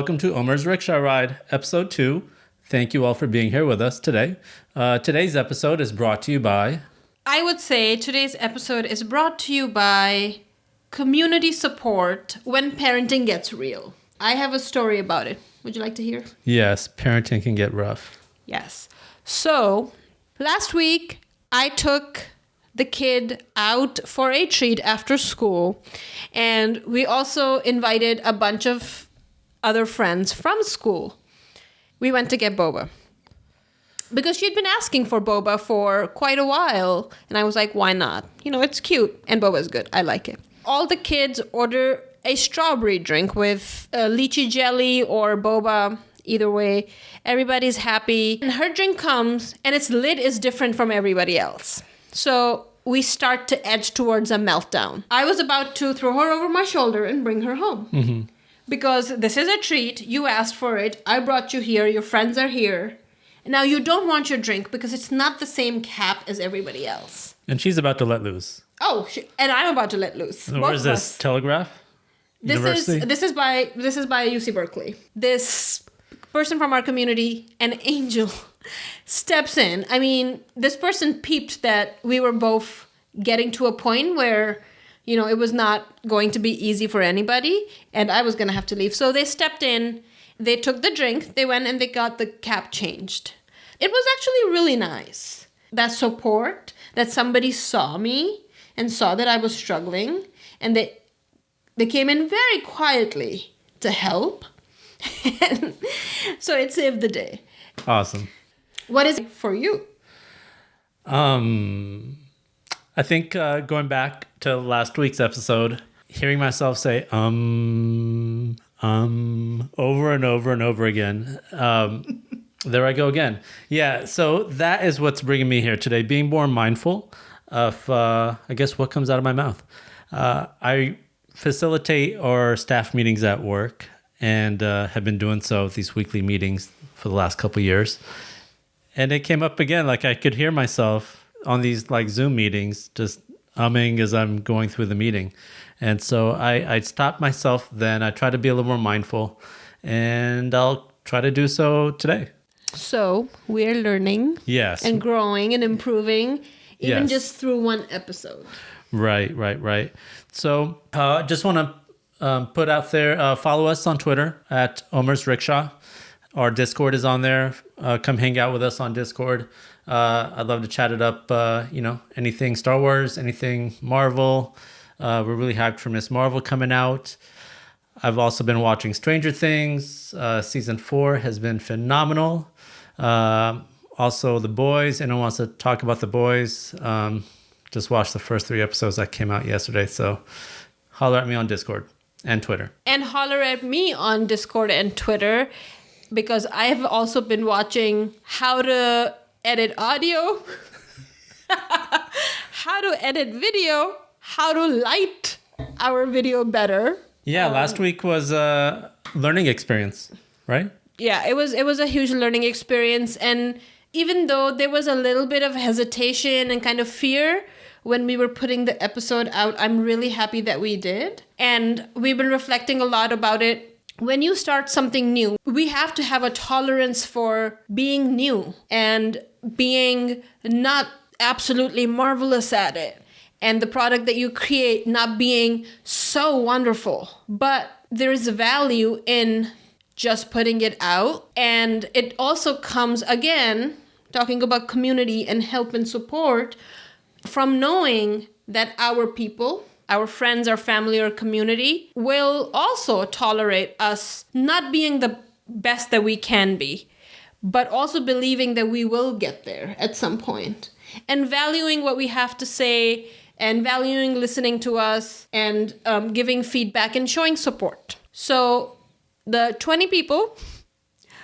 welcome to Omer's Rickshaw Ride, Episode 2. Thank you all for being here with us today. Today's episode is brought to you by... I would say today's episode is brought to you by community support when parenting gets real. I have a story about it. Would you like to hear? Yes, parenting can get rough. Yes. So, last week, I took the kid out for a treat after school, and we also invited a bunch of other friends from school. We went to get boba because she'd been asking for boba for quite a while, and I was like, why not? You know, it's cute, and boba is good. I like it. All the kids order a strawberry drink with lychee jelly or boba. Either way, everybody's happy. And her drink comes, and its lid is different from everybody else. So we start to edge towards a meltdown. I was about to throw her over my shoulder and bring her home. Mm-hmm. Because this is a treat. You asked for it. I brought you here. Your friends are here. Now you don't want your drink because it's not the same cap as everybody else. And she's about to let loose. Oh, and I'm about to let loose. Where is this? Telegraph? This is by UC Berkeley. This person from our community, an angel, steps in. I mean, this person peeped that we were both getting to a point where, you know, it was not going to be easy for anybody, and I was going to have to leave. So they stepped in, they took the drink, they went and they got the cap changed. It was actually really nice. That support, that somebody saw me and saw that I was struggling, and they came in very quietly to help. So it saved the day. Awesome. What is it for you? I think going back to last week's episode, hearing myself say over and over and over again. There I go again. Yeah, so that is what's bringing me here today, being more mindful of, I guess, what comes out of my mouth. I facilitate our staff meetings at work and have been doing so, these weekly meetings for the last couple of years. And it came up again, like I could hear myself on these like Zoom meetings, just umming as I'm going through the meeting. And so I stopped myself then. I try to be a little more mindful, and I'll try to do so today. So we're learning and growing and improving, even just through one episode. Right. So just want to put out there, follow us on Twitter at Omer's Rickshaw. Our Discord is on there. Come hang out with us on Discord. I'd love to chat it up, anything Star Wars, anything Marvel. We're really hyped for Miss Marvel coming out. I've also been watching Stranger Things. Season 4 has been phenomenal. Also, The Boys. Anyone wants to talk about The Boys? Just watched the first 3 episodes that came out yesterday. So holler at me on Discord and Twitter. And holler at me on Discord and Twitter, because I have also been watching how to edit audio, how to edit video, how to light our video better. Yeah, last week was a learning experience, right? Yeah, it was a huge learning experience. And even though there was a little bit of hesitation and kind of fear when we were putting the episode out, I'm really happy that we did. And we've been reflecting a lot about it. When you start something new, we have to have a tolerance for being new and being not absolutely marvelous at it. And the product that you create not being so wonderful. But there is value in just putting it out. And it also comes, again, talking about community and help and support, from knowing that our people, our friends, our family, our community will also tolerate us not being the best that we can be, but also believing that we will get there at some point, and valuing what we have to say and valuing listening to us and giving feedback and showing support. So the 20 people,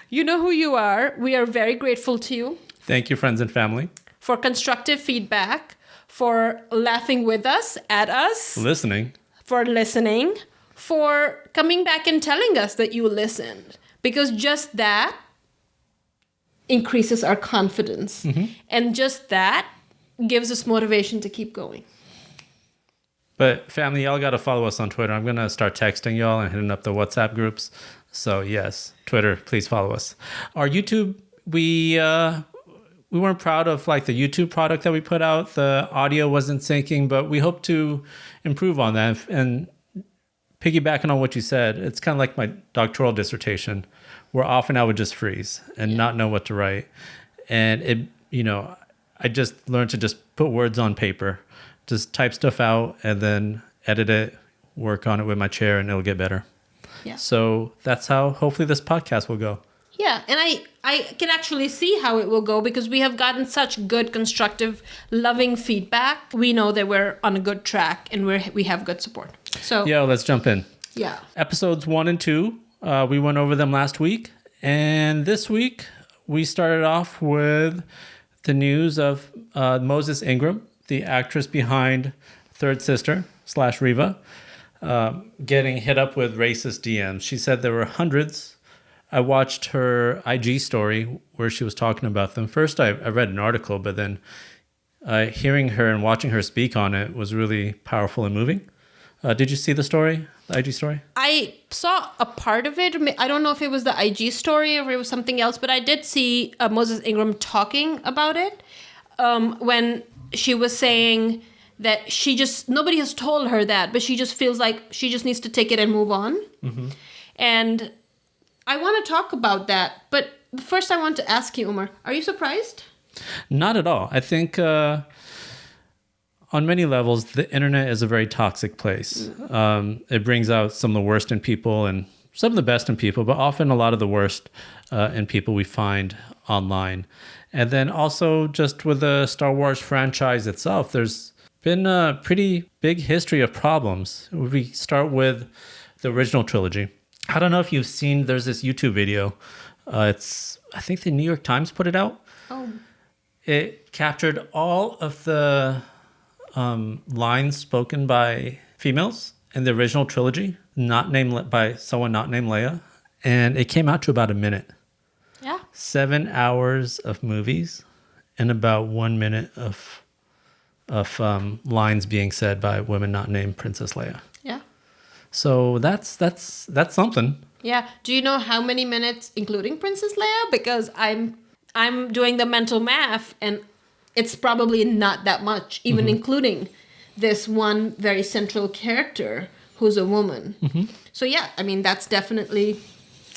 you know who you are. We are very grateful to you. Thank you, friends and family. For constructive feedback, for laughing with us, at us. For listening, for coming back and telling us that you listened. Because just that increases our confidence. Mm-hmm. And just that gives us motivation to keep going. But family, y'all got to follow us on Twitter. I'm going to start texting y'all and hitting up the WhatsApp groups. So yes, Twitter, please follow us. Our YouTube, we weren't proud of like the YouTube product that we put out. The audio wasn't syncing, but we hope to improve on that. And piggybacking on what you said, it's kind of like my doctoral dissertation, where often I would just freeze and not know what to write. And it, I just learned to just put words on paper, just type stuff out and then edit it, work on it with my chair, and it'll get better. Yeah. So that's how hopefully this podcast will go. Yeah, and I can actually see how it will go because we have gotten such good, constructive, loving feedback. We know that we're on a good track and we have good support. So yeah, let's jump in. Yeah. Episodes 1 and 2, we went over them last week. And this week, we started off with the news of Moses Ingram, the actress behind Third Sister / Reva, getting hit up with racist DMs. She said there were hundreds. I watched her IG story where she was talking about them. First, I read an article, but then hearing her and watching her speak on it was really powerful and moving. Did you see the story, the IG story? I saw a part of it. I don't know if it was the IG story or if it was something else, but I did see Moses Ingram talking about it when she was saying that nobody has told her that, but she just feels like she just needs to take it and move on. Mm-hmm. And I want to talk about that, but first I want to ask you, Umar, are you surprised? Not at all. I think on many levels, the internet is a very toxic place. It brings out some of the worst in people and some of the best in people, but often a lot of the worst in people we find online. And then also just with the Star Wars franchise itself, there's been a pretty big history of problems. We start with the original trilogy. I don't know if you've seen, there's this YouTube video. I think the New York Times put it out. Oh. It captured all of the lines spoken by females in the original trilogy, by someone not named Leia. And it came out to about a minute. Yeah. 7 hours of movies and about 1 minute of lines being said by women not named Princess Leia. Yeah. So that's something. Yeah. Do you know how many minutes, including Princess Leia? Because I'm doing the mental math, and it's probably not that much, even including this one very central character who's a woman. Mm-hmm. So yeah, I mean that's definitely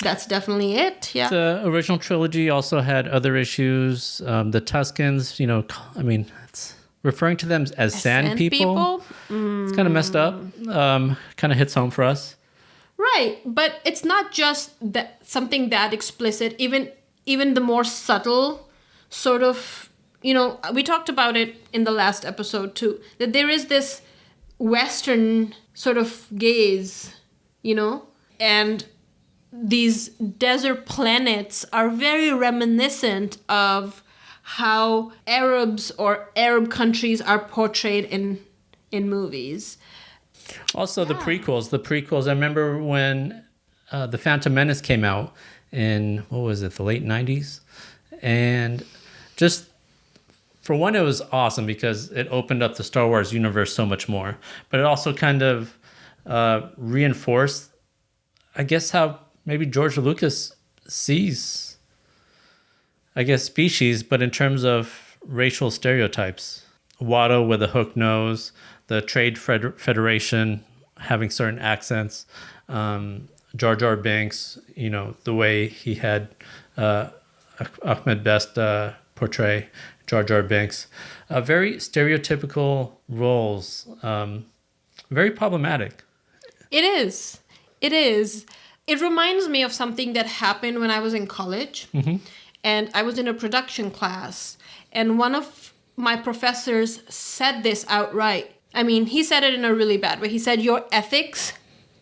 it. Yeah. The original trilogy also had other issues. The Tuscans, it's referring to them as sand people. It's kind of messed up. Kind of hits home for us. Right, but it's not just that something that explicit. Even the more subtle sort of, we talked about it in the last episode too, that there is this Western sort of gaze, and these desert planets are very reminiscent of how Arabs or Arab countries are portrayed in movies. Also, the prequels. I remember when The Phantom Menace came out in, what was it, the late 90s? And just, for one, it was awesome because it opened up the Star Wars universe so much more. But it also kind of reinforced, I guess, how maybe George Lucas sees, species, but in terms of racial stereotypes. Watto with a hook nose, the Trade Federation having certain accents, Jar Jar Binks, the way he had Ahmed Best portray Jar Jar Binks. Very stereotypical roles, very problematic. It is. It reminds me of something that happened when I was in college. Mm-hmm. And I was in a production class. And one of my professors said this outright. I mean, he said it in a really bad way. He said, your ethics,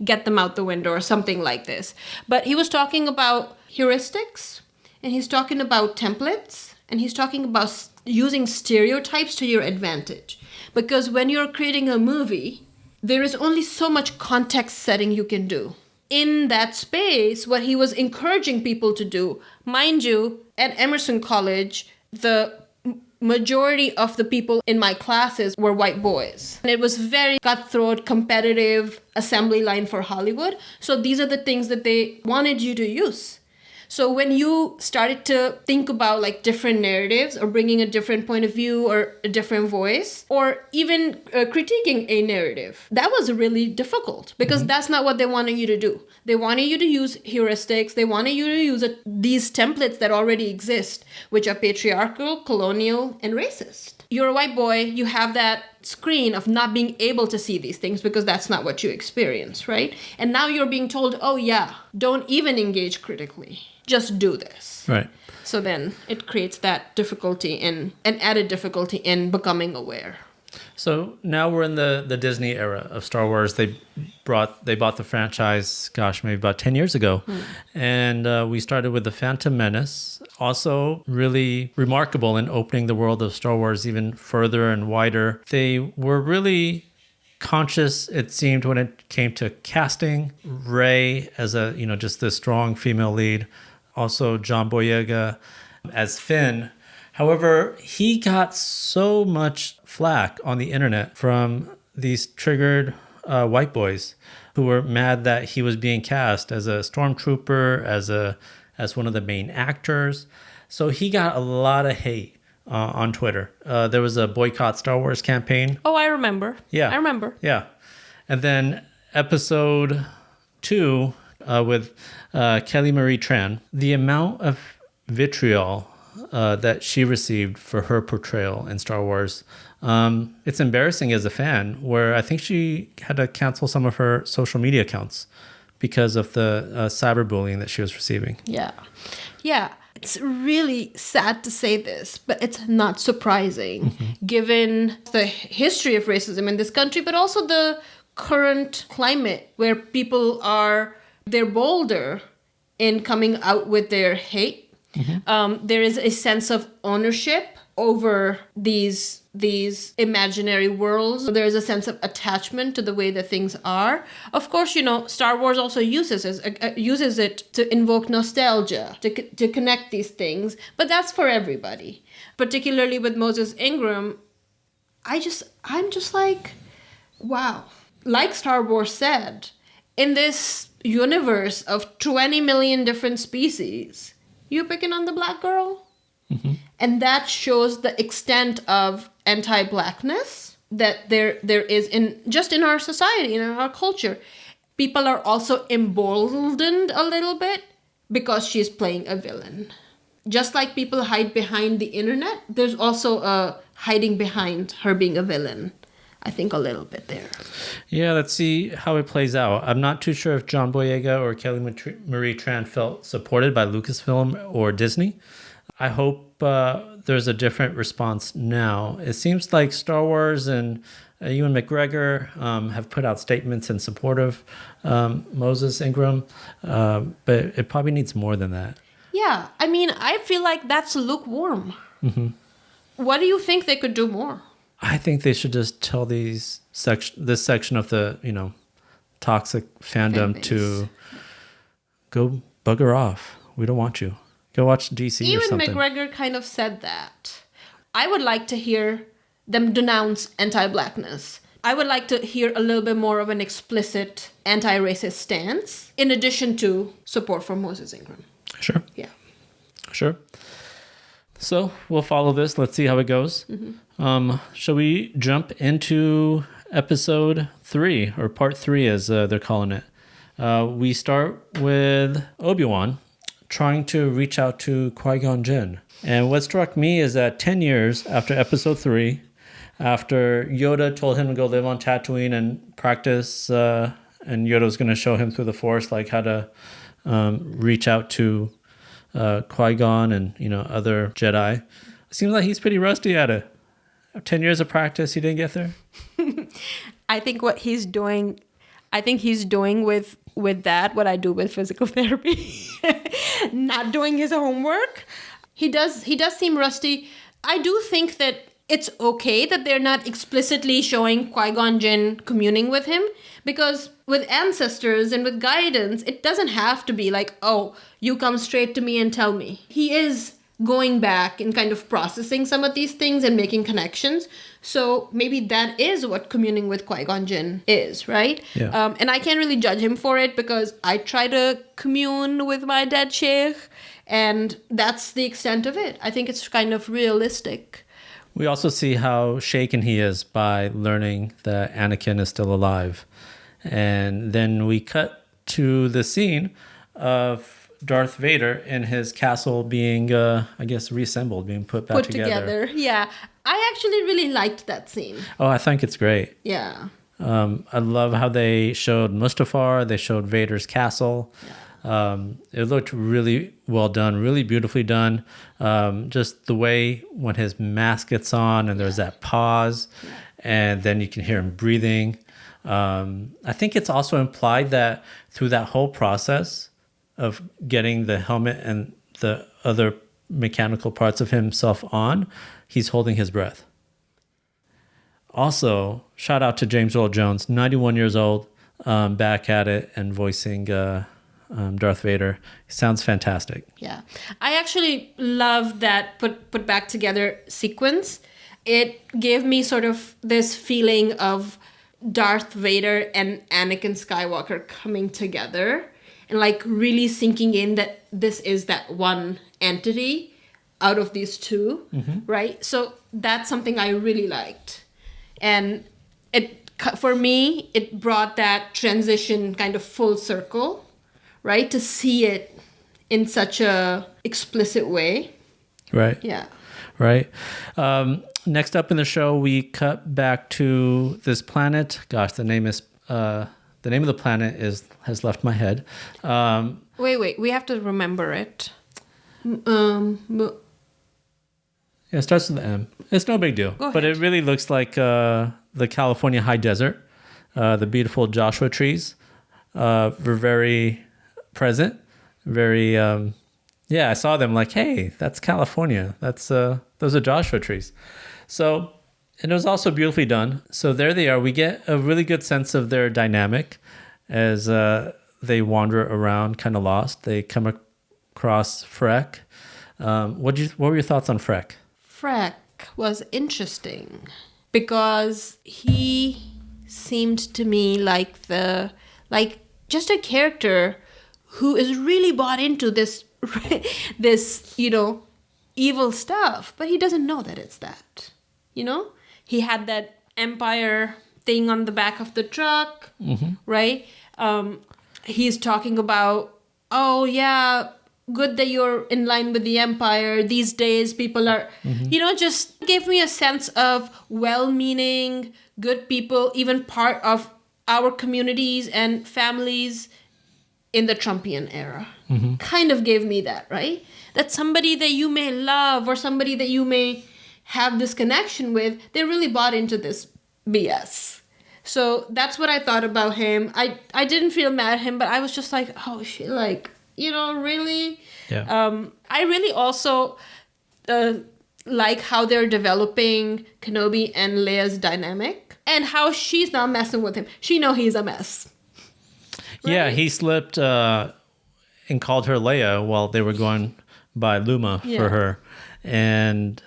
get them out the window, or something like this. But he was talking about heuristics, and he's talking about templates, and he's talking about using stereotypes to your advantage. Because when you're creating a movie, there is only so much context setting you can do. In that space, what he was encouraging people to do, mind you, at Emerson College, the majority of the people in my classes were white boys. And it was very cutthroat, competitive assembly line for Hollywood. So these are the things that they wanted you to use. So when you started to think about like different narratives or bringing a different point of view or a different voice or even critiquing a narrative, that was really difficult because that's not what they wanted you to do. They wanted you to use heuristics. They wanted you to use these templates that already exist, which are patriarchal, colonial, and racist. You're a white boy. You have that screen of not being able to see these things because that's not what you experience, right? And now you're being told, oh yeah, don't even engage critically. Just do this. Right. So then it creates that difficulty an added difficulty in becoming aware. So now we're in the Disney era of Star Wars. They bought the franchise, gosh, maybe about 10 years ago. And we started with The Phantom Menace. Also really remarkable in opening the world of Star Wars even further and wider. They were really conscious, it seemed, when it came to casting Rey as a, just this strong female lead. Also John Boyega as Finn. However, he got so much flack on the internet from these triggered white boys who were mad that he was being cast as a stormtrooper, as one of the main actors. So he got a lot of hate on Twitter. There was a boycott Star Wars campaign. Oh, I remember. Yeah. I remember. Yeah. And then episode 2 with Kelly Marie Tran, the amount of vitriol that she received for her portrayal in Star Wars, it's embarrassing as a fan, where I think she had to cancel some of her social media accounts because of the cyberbullying that she was receiving. Yeah. It's really sad to say this, but it's not surprising given the history of racism in this country, but also the current climate where they're bolder in coming out with their hate. There is a sense of ownership over these imaginary worlds. There's a sense of attachment to the way that things are. Of course, Star Wars also uses it to invoke nostalgia, to connect these things. But that's for everybody. Particularly with Moses Ingram, I'm just like, wow. Like Star Wars said, in this universe of 20 million different species, you picking on the black girl? And that shows the extent of anti-blackness that there is in our society, in our culture. People are also emboldened a little bit because she's playing a villain. Just like people hide behind the internet, there's also a hiding behind her being a villain. I think a little bit there. Yeah, let's see how it plays out. I'm not too sure if John Boyega or Kelly Marie Tran felt supported by Lucasfilm or Disney. I hope there's a different response now. It seems like Star Wars and Ewan McGregor have put out statements in support of Moses Ingram, but it probably needs more than that. Yeah, I mean, I feel like that's lukewarm. What do you think they could do more? I think they should just tell this section of the toxic fandom to go bugger off. We don't want you. Go watch DC or something. Ewan McGregor kind of said that. I would like to hear them denounce anti-blackness. I would like to hear a little bit more of an explicit anti-racist stance, in addition to support for Moses Ingram. Sure. Yeah. Sure. So we'll follow this. Let's see how it goes. Shall we jump into episode 3, or part 3 as they're calling it? We start with Obi-Wan trying to reach out to Qui-Gon Jinn. And what struck me is that 10 years after episode 3, after Yoda told him to go live on Tatooine and practice, and Yoda was going to show him through the Force like how to reach out to Qui-Gon and other Jedi. It seems like he's pretty rusty at it. 10 years of practice, he didn't get there. I think what he's doing, with that what I do with physical therapy. Not doing his homework. He does seem rusty. I do think that it's okay that they're not explicitly showing Qui-Gon Jinn communing with him, because with ancestors and with guidance, it doesn't have to be like, oh, you come straight to me and tell me. He is going back and kind of processing some of these things and making connections. So maybe that is what communing with Qui-Gon Jinn is, right? Yeah. And I can't really judge him for it because I try to commune with my dead sheikh, and that's the extent of it. I think it's kind of realistic. We also see how shaken he is by learning that Anakin is still alive. And then we cut to the scene of Darth Vader in his castle being, I guess, reassembled, being put back together. Yeah. I actually really liked that scene. Oh, I think it's great. Yeah. I love how they showed Mustafar. They showed Vader's castle. Yeah. It looked really well done, really beautifully done. Just the way when his mask gets on and there's that pause, and then you can hear him breathing. I think it's also implied that through that whole process of getting the helmet and the other mechanical parts of himself on, he's holding his breath. Also, shout out to James Earl Jones, 91 years old, back at it and voicing Darth Vader. Sounds fantastic. Yeah. I actually love that put back together sequence. It gave me sort of this feeling of Darth Vader and Anakin Skywalker coming together and like really sinking in that this is that one entity out of these two, right? So that's something I really liked. And it, for me, it brought that transition kind of full circle, right? To see it in such a explicit way. Right. Yeah. Right. Next up in the show, we cut back to this planet. Gosh, the name of the planet has left my head. Wait. We have to remember it. Yeah, it starts with the M. It's no big deal. But it really looks like the California high desert. The beautiful Joshua trees were very present. Very, I saw them like, hey, that's California. That's those are Joshua trees. So, and it was also beautifully done. So there they are. We get a really good sense of their dynamic as they wander around, kind of lost. They come across Freck. What were your thoughts on Freck? Freck was interesting because he seemed to me like just a character who is really bought into this evil stuff, but he doesn't know that it's that. He had that Empire thing on the back of the truck, right? He's talking about, oh yeah, good that you're in line with the Empire. These days people are, just gave me a sense of well-meaning, good people, even part of our communities and families in the Trumpian era. Kind of gave me that, right? That somebody that you may love or somebody that you may have this connection with, they really bought into this BS. So that's what I thought about him. I didn't feel mad at him, but I was just like, oh shit, like, really? Yeah. I really also like how they're developing Kenobi and Leia's dynamic and how she's not messing with him. She know he's a mess. Right? Yeah, he slipped and called her Leia while they were going by Luma for her. And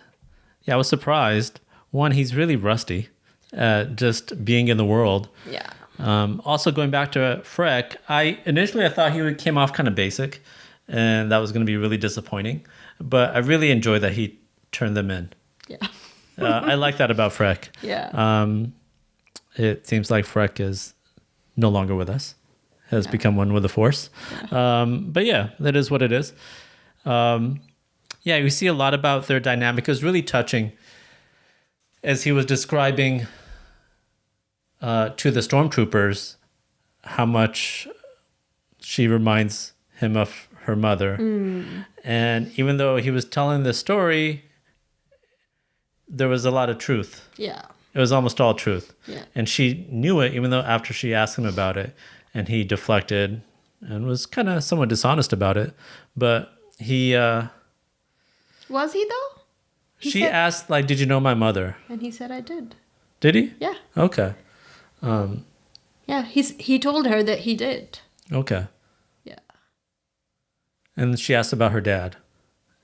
I was surprised. One, he's really rusty at just being in the world. Yeah. Also, going back to Freck, I thought he came off kind of basic, and that was going to be really disappointing. But I really enjoyed that he turned them in. Yeah. I like that about Freck. Yeah. It seems like Freck is no longer with us, has become one with the Force. Yeah. But yeah, that is what it is. We see a lot about their dynamic. It was really touching as he was describing to the stormtroopers how much she reminds him of her mother. And even though he was telling the story, there was a lot of truth. Yeah. It was almost all truth. Yeah. And she knew it, even though after she asked him about it, and he deflected and was kind of somewhat dishonest about it. But he... was he, though? She asked, like, did you know my mother? And he said, I did. Did he? Yeah. Okay. Yeah, he told her that he did. Okay. Yeah. And she asked about her dad.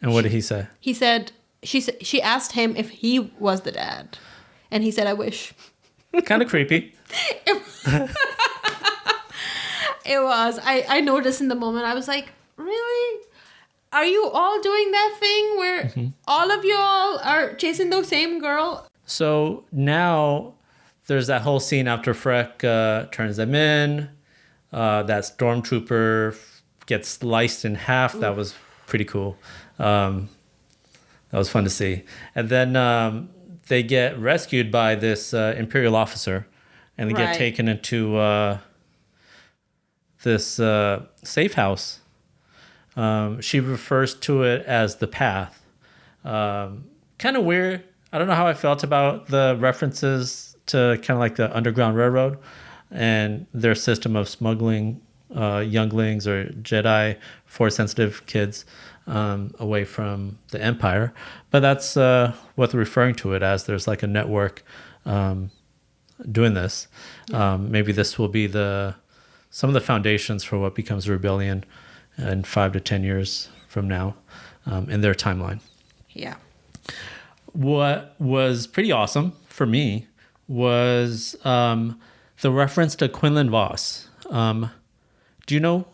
And what did he say? He said, she asked him if he was the dad. And he said, I wish. Kind of creepy. It was. I noticed in the moment, I was like, really? Are you all doing that thing where all of y'all are chasing the same girl? So now there's that whole scene after Freck turns them in. That stormtrooper gets sliced in half. That was pretty cool. That was fun to see. And then they get rescued by this Imperial officer, and they get taken into this safe house. She refers to it as the path. Kind of weird. I don't know how I felt about the references to kind of like the Underground Railroad and their system of smuggling younglings or Jedi Force-sensitive kids away from the Empire. But that's what they're referring to it as. There's like a network doing this. Maybe this will be some of the foundations for what becomes a rebellion in 5 to 10 years from now in their timeline. Yeah. What was pretty awesome for me was the reference to Quinlan Vos. Do you know?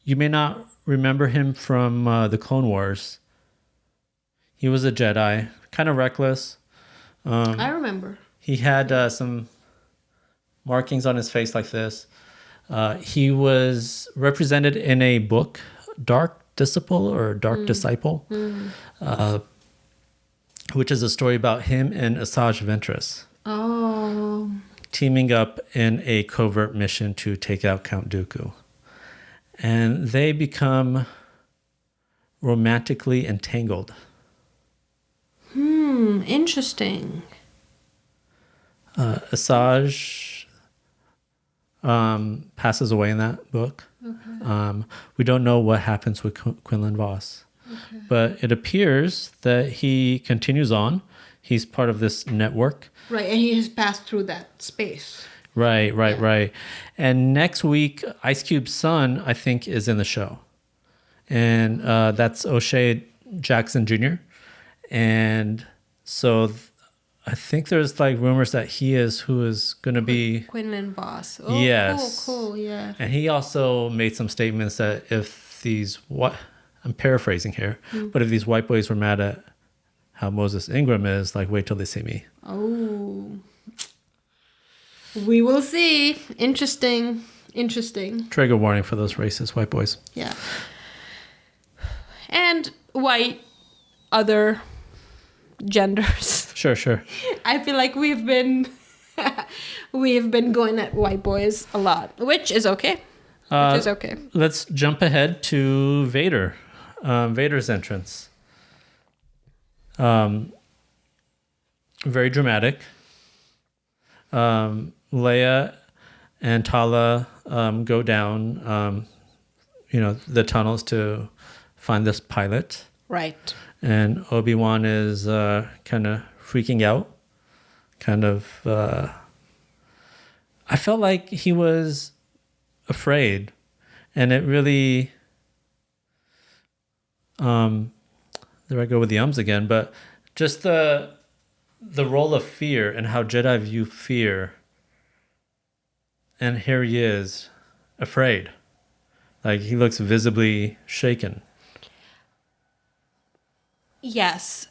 You may not remember him from the Clone Wars. He was a Jedi, kind of reckless. I remember. He had some markings on his face like this. He was represented in a book, Dark Disciple, which is a story about him and Asajj Ventress. Oh. Teaming up in a covert mission to take out Count Dooku. And they become romantically entangled. Interesting. Asajj passes away in that book. Okay. We don't know what happens with Quinlan Vos. Okay. But it appears that he continues on. He's part of this network. Right, and he has passed through that space. Right. And next week, Ice Cube's son, I think, is in the show. And that's O'Shea Jackson Jr. And so I think there's like rumors that he is who is going to be... Quinlan Vos. Oh, yes. Cool, yeah. And he also made some statements that if these... I'm paraphrasing here, but if these white boys were mad at how Moses Ingram is, like, wait till they see me. Oh. We will see. Interesting. Trigger warning for those racist white boys. Yeah. And white other genders. Sure. I feel like we've been going at white boys a lot, which is okay. Let's jump ahead to Vader. Vader's entrance. Very dramatic. Leia and Tala go down, the tunnels to find this pilot. Right. And Obi-Wan is kind of freaking out. I felt like he was afraid. And it really... there I go with the ums again, but just the role of fear and how Jedi view fear. And here he is, afraid. Like, he looks visibly shaken. Yes.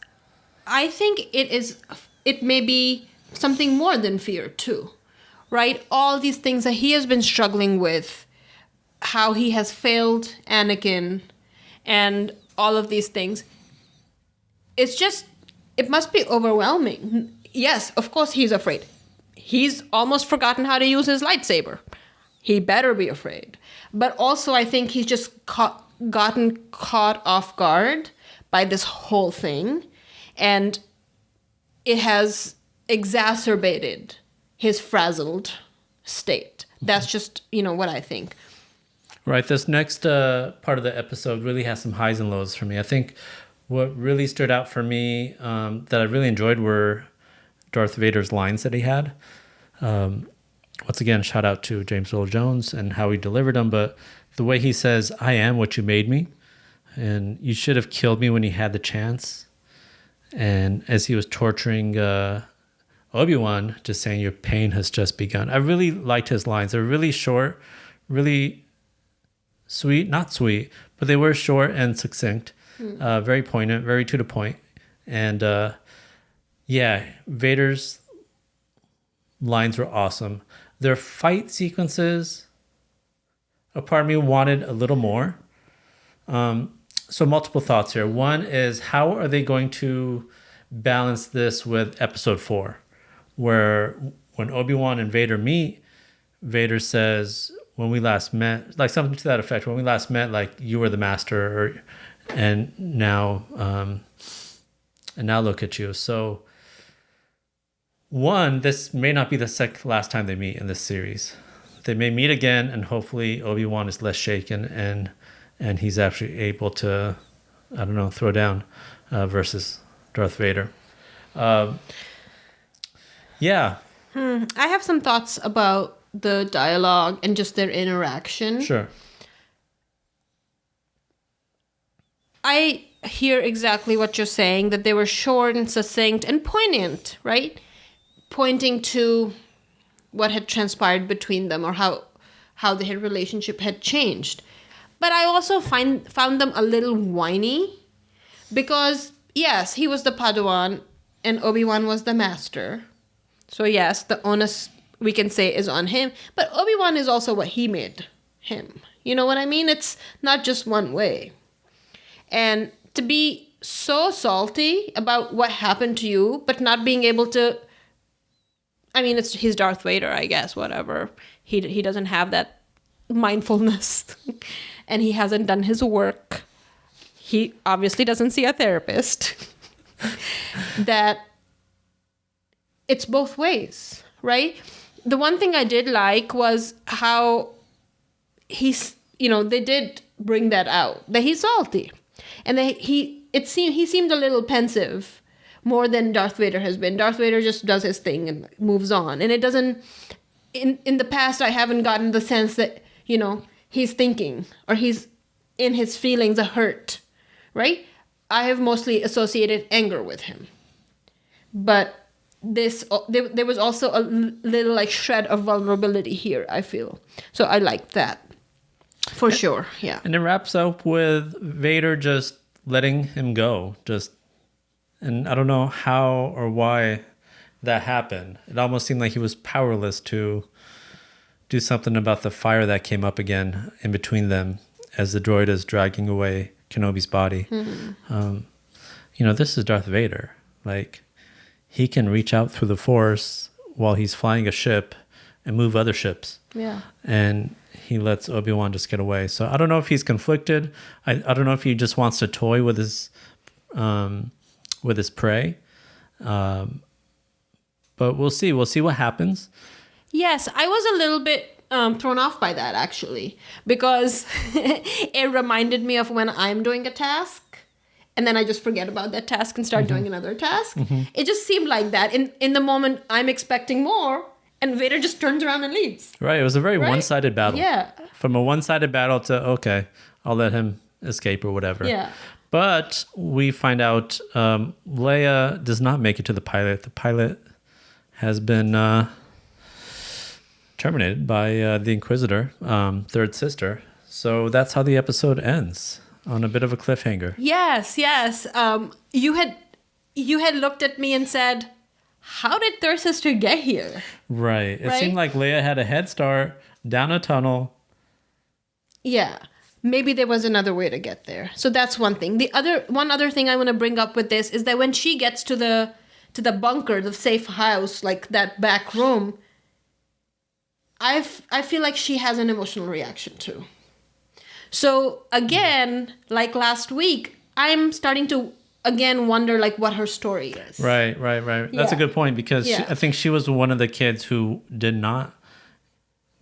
I think it may be something more than fear too, right? All these things that he has been struggling with, how he has failed Anakin and all of these things. It must be overwhelming. Yes, of course he's afraid. He's almost forgotten how to use his lightsaber. He better be afraid. But also I think he's just gotten caught off guard by this whole thing. And it has exacerbated his frazzled state. That's just, what I think. Right. This next part of the episode really has some highs and lows for me. I think what really stood out for me that I really enjoyed were Darth Vader's lines that he had. Once again, shout out to James Earl Jones and how he delivered them. But the way he says, "I am what you made me," and you should have killed me when you had the chance. And as he was torturing Obi-Wan, just saying your pain has just begun. I really liked his lines. They're really short, really sweet, not sweet, but they were short and succinct, very poignant, very to the point. And Vader's lines were awesome. Their fight sequences, a part of me wanted a little more. So multiple thoughts here. One is, how are they going to balance this with episode 4? Where when Obi-Wan and Vader meet, Vader says, when we last met, like something to that effect, when we last met, like you were the master, and now look at you. So one, this may not be the last time they meet in this series. They may meet again, and hopefully Obi-Wan is less shaken and he's actually able to, I don't know, throw down versus Darth Vader. I have some thoughts about the dialogue and just their interaction. Sure. I hear exactly what you're saying, that they were short and succinct and poignant, right? Pointing to what had transpired between them, or how their relationship had changed. But I also found them a little whiny, because yes, he was the Padawan and Obi-Wan was the master. So yes, the onus, we can say, is on him. But Obi-Wan is also what he made him. You know what I mean? It's not just one way. And to be so salty about what happened to you, but not being able to... I mean, he's Darth Vader, I guess, whatever. He doesn't have that mindfulness. And he hasn't done his work. He obviously doesn't see a therapist. That it's both ways, right? The one thing I did like was how they did bring that out, that he's salty. And that he seemed a little pensive, more than Darth Vader has been. Darth Vader just does his thing and moves on. And it doesn't, in the past, I haven't gotten the sense that, he's thinking, or he's in his feelings, a hurt, right? I have mostly associated anger with him. But there was also a little like shred of vulnerability here, I feel. So I liked that. For sure, yeah. And it wraps up with Vader just letting him go. And I don't know how or why that happened. It almost seemed like he was powerless to do something about the fire that came up again in between them as the droid is dragging away Kenobi's body. Mm-hmm. This is Darth Vader. Like, he can reach out through the Force while he's flying a ship and move other ships. Yeah. And he lets Obi-Wan just get away. So I don't know if he's conflicted. I don't know if he just wants to toy with his prey. But we'll see. We'll see what happens. Yes, I was a little bit thrown off by that, actually, because it reminded me of when I'm doing a task and then I just forget about that task and start doing another task. Mm-hmm. It just seemed like that. In the moment, I'm expecting more, and Vader just turns around and leaves. Right. It was a very one-sided battle. Yeah. From a one-sided battle to, okay, I'll let him escape or whatever. Yeah. But we find out Leia does not make it to the pilot. The pilot has been terminated by the Inquisitor, third sister. So that's how the episode ends, on a bit of a cliffhanger. Yes. You had looked at me and said, how did third sister get here? Right. It seemed like Leia had a head start down a tunnel. Yeah. Maybe there was another way to get there. So that's one thing. One other thing I want to bring up with this is that when she gets to the bunker, the safe house, like that back room, I feel like she has an emotional reaction too. So again, like last week, I'm starting to again wonder like what her story is. Right. That's a good point, because I think she was one of the kids who did not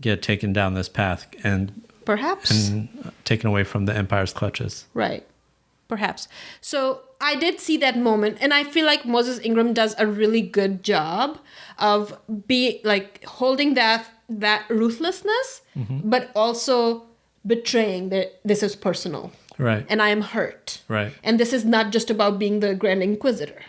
get taken down this path and taken away from the Empire's clutches. Right. Perhaps. So I did see that moment, and I feel like Moses Ingram does a really good job of holding that ruthlessness, but also betraying that this is personal. Right. And I am hurt. Right. And this is not just about being the Grand Inquisitor.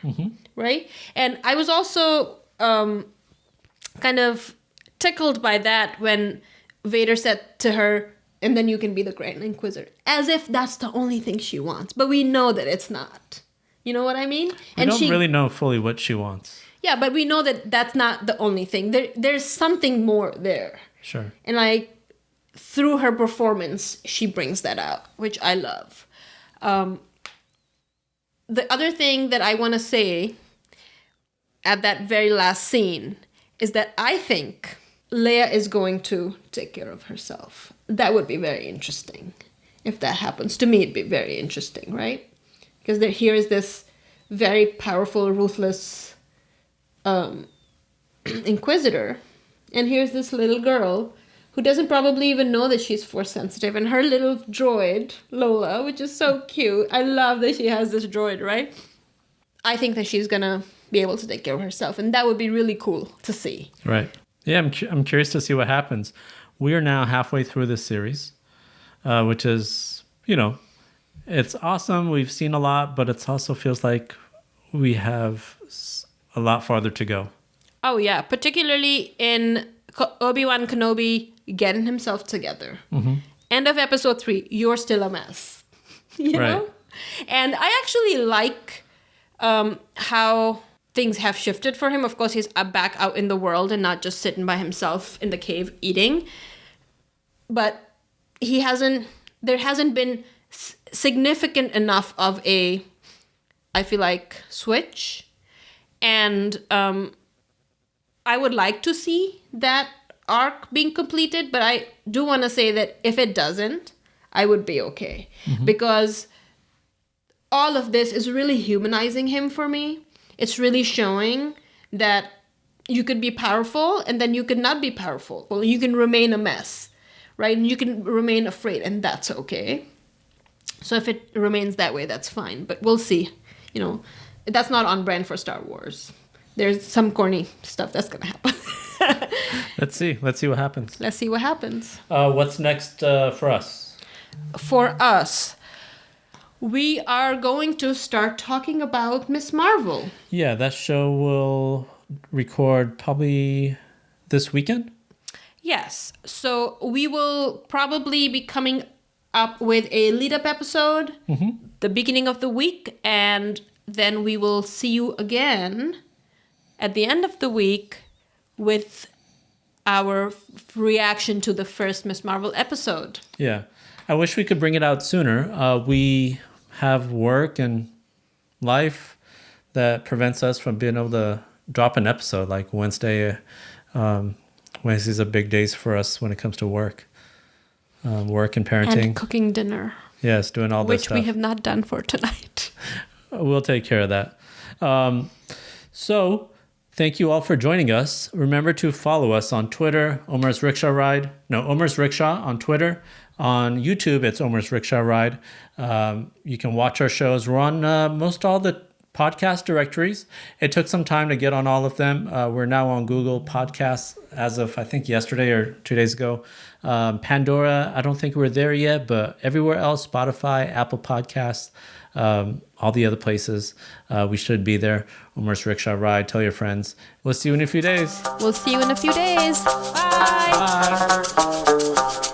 Right? And I was also kind of tickled by that when Vader said to her, and then you can be the Grand Inquisitor. As if that's the only thing she wants. But we know that it's not. You know what I mean? We don't really know fully what she wants. Yeah, but we know that that's not the only thing. There's something more there. Sure. And like, through her performance, she brings that out, which I love. The other thing that I want to say at that very last scene is that I think Leia is going to take care of herself. That would be very interesting if that happens. To me, it'd be very interesting, right? Because here is this very powerful, ruthless Inquisitor, and here's this little girl who doesn't probably even know that she's force sensitive, and her little droid, Lola, which is so cute. I love that she has this droid, right? I think that she's gonna be able to take care of herself, and that would be really cool to see. Right. Yeah, I'm curious to see what happens. We are now halfway through this series, which is, it's awesome. We've seen a lot, but it also feels like we have a lot farther to go. Oh, yeah. Particularly in Obi-Wan Kenobi getting himself together. End of episode 3, you're still a mess. You know? And I actually like how things have shifted for him. Of course, he's back out in the world and not just sitting by himself in the cave eating. But there hasn't been significant enough of a, I feel like, switch. And I would like to see that arc being completed, but I do want to say that if it doesn't, I would be okay. Because all of this is really humanizing him for me. It's really showing that you could be powerful and then you could not be powerful. Well, you can remain a mess, right? And you can remain afraid, and that's okay. So if it remains that way, that's fine. But we'll see. That's not on brand for Star Wars. There's some corny stuff that's going to happen. Let's see. Let's see what happens. Let's see what happens. What's next for us? For us, we are going to start talking about Miss Marvel. Yeah, that show will record probably this weekend. Yes. So we will probably be coming up with a lead-up episode the beginning of the week, and then we will see you again at the end of the week with our reaction to the first Miss Marvel episode. Yeah. I wish we could bring it out sooner. We have work and life that prevents us from being able to drop an episode. Like Wednesdays are big days for us when it comes to work. Work and parenting. And cooking dinner. Yes, doing all this stuff. Which we have not done for tonight. We'll take care of that. So thank you all for joining us. Remember to follow us on Twitter, Omar's Rickshaw Ride. No, Omar's Rickshaw on Twitter. On YouTube, it's Omar's Rickshaw Ride. You can watch our shows. We're on most all the podcast directories. It took some time to get on all of them. We're now on Google Podcasts as of, I think, yesterday or 2 days ago. Pandora, I don't think we're there yet, but everywhere else, Spotify, Apple Podcasts, all the other places, we should be there. Omar's Rickshaw Ride. Tell your friends. We'll see you in a few days. We'll see you in a few days. Bye. Bye.